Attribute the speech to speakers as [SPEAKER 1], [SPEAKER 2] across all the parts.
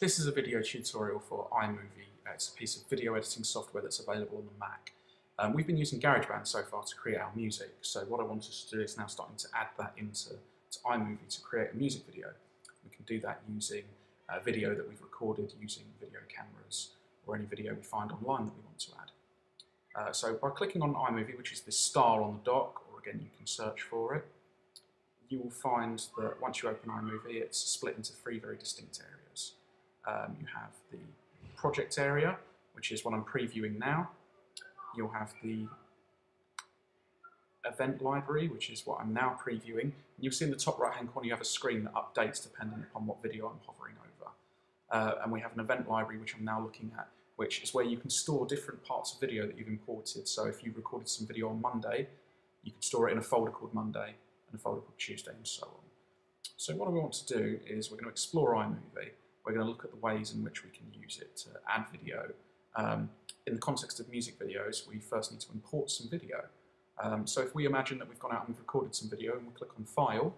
[SPEAKER 1] This is a video tutorial for iMovie. It's a piece of video editing software that's available on the Mac. We've been using GarageBand so far to create our music, so what I want us to do is now starting to add that into iMovie to create a music video. We can do that using video that we've recorded using video cameras or any video we find online that we want to add. So by clicking on iMovie, which is this star on the dock, or again you can search for it, you will find that once you open iMovie it's split into three very distinct areas. You have the project area, which is what I'm previewing now. You'll have the event library, which is what I'm now previewing. And you'll see in the top right hand corner you have a screen that updates depending upon what video I'm hovering over. And we have an event library, which I'm now looking at, which is where you can store different parts of video that you've imported. So if you recorded some video on Monday, you can store it in a folder called Monday and a folder called Tuesday and so on. So what we want to do is we're going to explore iMovie. We're going to look at the ways in which we can use it to add video. In the context of music videos, we first need to import some video. So if we imagine that we've gone out and we've recorded some video and we click on File,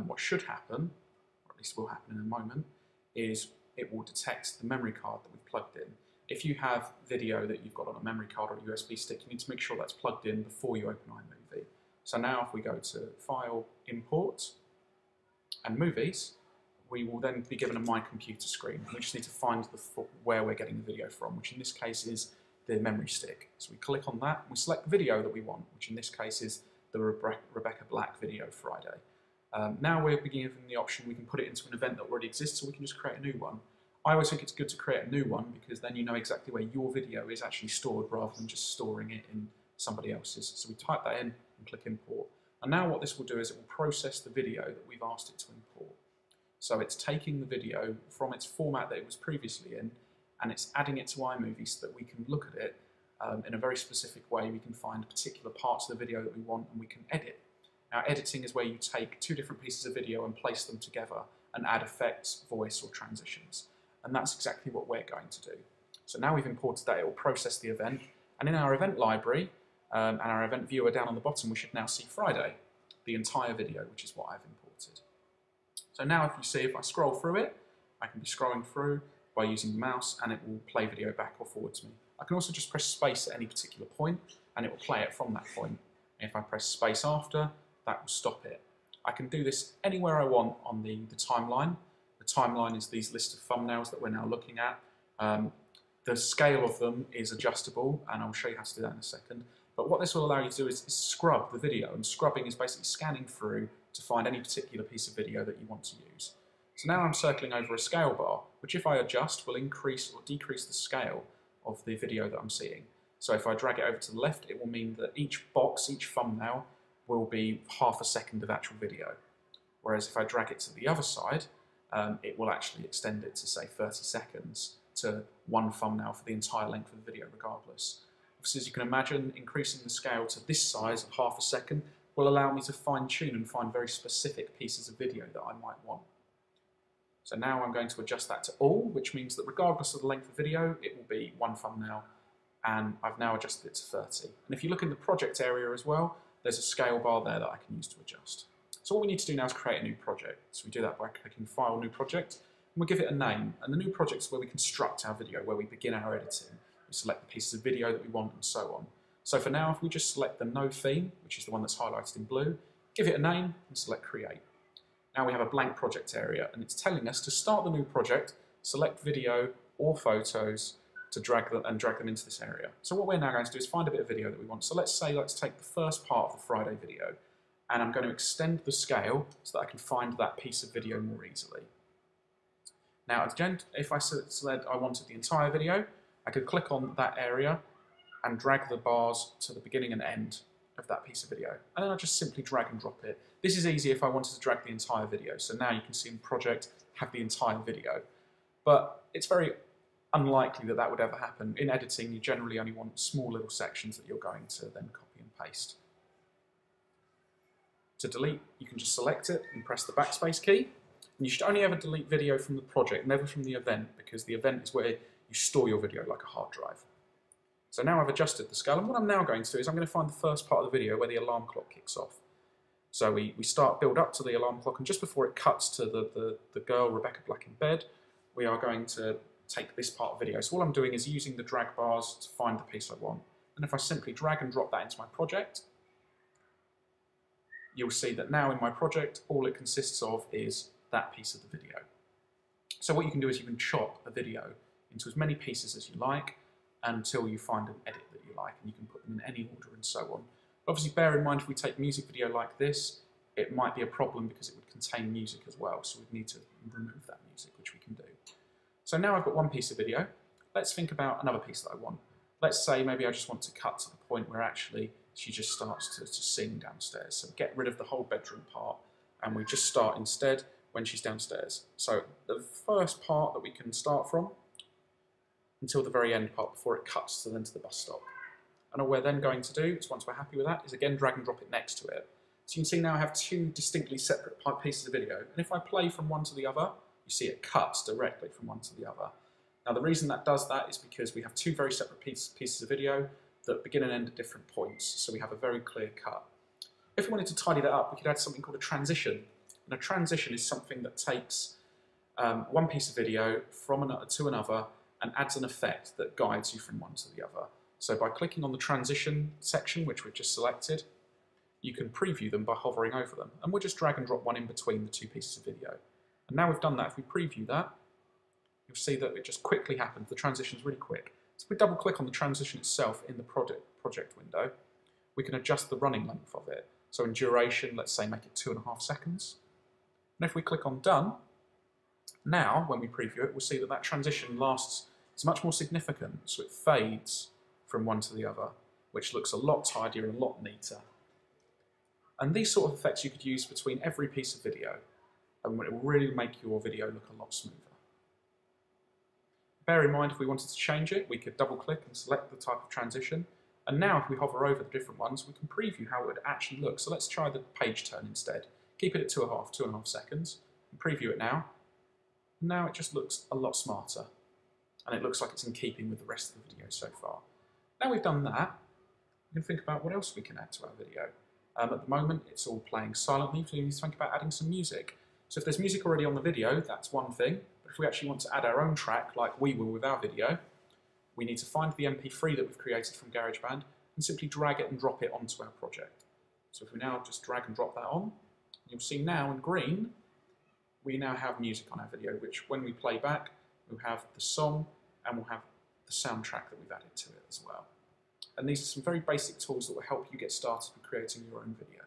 [SPEAKER 1] what should happen, or at least will happen in a moment, is it will detect the memory card that we've plugged in. If you have video that you've got on a memory card or a USB stick, you need to make sure that's plugged in before you open iMovie. So now if we go to File, Import, and Movies, we will then be given a My Computer screen. We just need to find where we're getting the video from, which in this case is the memory stick. So we click on that, and we select the video that we want, which in this case is the Rebecca Black video Friday. Now we're being given the option, we can put it into an event that already exists, so we can just create a new one. I always think it's good to create a new one because then you know exactly where your video is actually stored rather than just storing it in somebody else's. So we type that in and click Import. And now what this will do is it will process the video that we've asked it to import. So it's taking the video from its format that it was previously in and it's adding it to iMovie so that we can look at it in a very specific way. We can find particular parts of the video that we want and we can edit. Now editing is where you take two different pieces of video and place them together and add effects, voice or transitions. And that's exactly what we're going to do. So now we've imported that, it will process the event, and in our event library and our event viewer down on the bottom we should now see Friday, the entire video, which is what I've imported. So now if you see, if I scroll through it, I can be scrolling through by using the mouse and it will play video back or forward to me. I can also just press space at any particular point and it will play it from that point. And if I press space after, that will stop it. I can do this anywhere I want on the timeline. The timeline is these list of thumbnails that we're now looking at. The scale of them is adjustable and I'll show you how to do that in a second. But what this will allow you to do is scrub the video, and scrubbing is basically scanning through to find any particular piece of video that you want to use. So now I'm circling over a scale bar, which if I adjust will increase or decrease the scale of the video that I'm seeing. So if I drag it over to the left, it will mean that each box, each thumbnail, will be half a second of actual video. Whereas if I drag it to the other side, it will actually extend it to say 30 seconds to one thumbnail for the entire length of the video regardless. Obviously, as you can imagine, increasing the scale to this size of half a second will allow me to fine-tune and find very specific pieces of video that I might want. So now I'm going to adjust that to all, which means that regardless of the length of the video, it will be one thumbnail, and I've now adjusted it to 30. And if you look in the project area as well, there's a scale bar there that I can use to adjust. So what we need to do now is create a new project. So we do that by clicking File, New Project, and we'll give it a name. And the new project is where we construct our video, where we begin our editing. We select the pieces of video that we want and so on. So for now, if we just select the No Theme, which is the one that's highlighted in blue, give it a name and select Create. Now we have a blank project area and it's telling us to start the new project, select video or photos to drag them into this area. So what we're now going to do is find a bit of video that we want. So let's take the first part of the Friday video and I'm going to extend the scale so that I can find that piece of video more easily. Now if I said I wanted the entire video, I could click on that area and drag the bars to the beginning and end of that piece of video. And then I'll just simply drag and drop it. This is easy if I wanted to drag the entire video. So now you can see in Project, have the entire video. But it's very unlikely that that would ever happen. In editing, you generally only want small little sections that you're going to then copy and paste. To delete, you can just select it and press the backspace key. And you should only ever delete video from the project, never from the event, because the event is where you store your video like a hard drive. So now I've adjusted the scale, and what I'm now going to do is I'm going to find the first part of the video where the alarm clock kicks off. So we build up to the alarm clock, and just before it cuts to the girl, Rebecca Black, in bed, we are going to take this part of the video. So all I'm doing is using the drag bars to find the piece I want. And if I simply drag and drop that into my project, you'll see that now in my project, all it consists of is that piece of the video. So what you can do is you can chop a video into as many pieces as you like until you find an edit that you like, and you can put them in any order and so on. But obviously bear in mind, if we take a music video like this, it might be a problem because it would contain music as well, so we'd need to remove that music, which we can do. So now I've got one piece of video. Let's think about another piece that I want. Let's say maybe I just want to cut to the point where actually she just starts to sing downstairs. So get rid of the whole bedroom part, and we just start instead when she's downstairs. So the first part that we can start from until the very end part before it cuts to the bus stop. And all we're then going to do, is once we're happy with that, is again drag and drop it next to it. So you can see now I have two distinctly separate pieces of video. And if I play from one to the other, you see it cuts directly from one to the other. Now the reason that does that is because we have two very separate pieces of video that begin and end at different points. So we have a very clear cut. If we wanted to tidy that up, we could add something called a transition. And a transition is something that takes one piece of video from another to another and adds an effect that guides you from one to the other. So by clicking on the transition section, which we've just selected, you can preview them by hovering over them. And we'll just drag and drop one in between the two pieces of video. And now we've done that, if we preview that, you'll see that it just quickly happens. The transition's really quick. So if we double click on the transition itself in the project window, we can adjust the running length of it. So in duration, let's say make it 2.5 seconds. And if we click on done, now when we preview it, we'll see that that transition lasts, it's much more significant, so it fades from one to the other, which looks a lot tidier and a lot neater. And these sort of effects you could use between every piece of video, and it will really make your video look a lot smoother. Bear in mind, if we wanted to change it, we could double click and select the type of transition. And now if we hover over the different ones, we can preview how it would actually look. So let's try the page turn instead. Keep it at 2.5 seconds, and preview it now. Now it just looks a lot smarter, and it looks like it's in keeping with the rest of the video so far. Now we've done that, we can think about what else we can add to our video. At the moment, it's all playing silently, so we need to think about adding some music. So if there's music already on the video, that's one thing. But if we actually want to add our own track, like we will with our video, we need to find the MP3 that we've created from GarageBand and simply drag it and drop it onto our project. So if we now just drag and drop that on, you'll see now in green, we now have music on our video, which when we play back, we'll have the song and we'll have the soundtrack that we've added to it as well. And these are some very basic tools that will help you get started with creating your own video.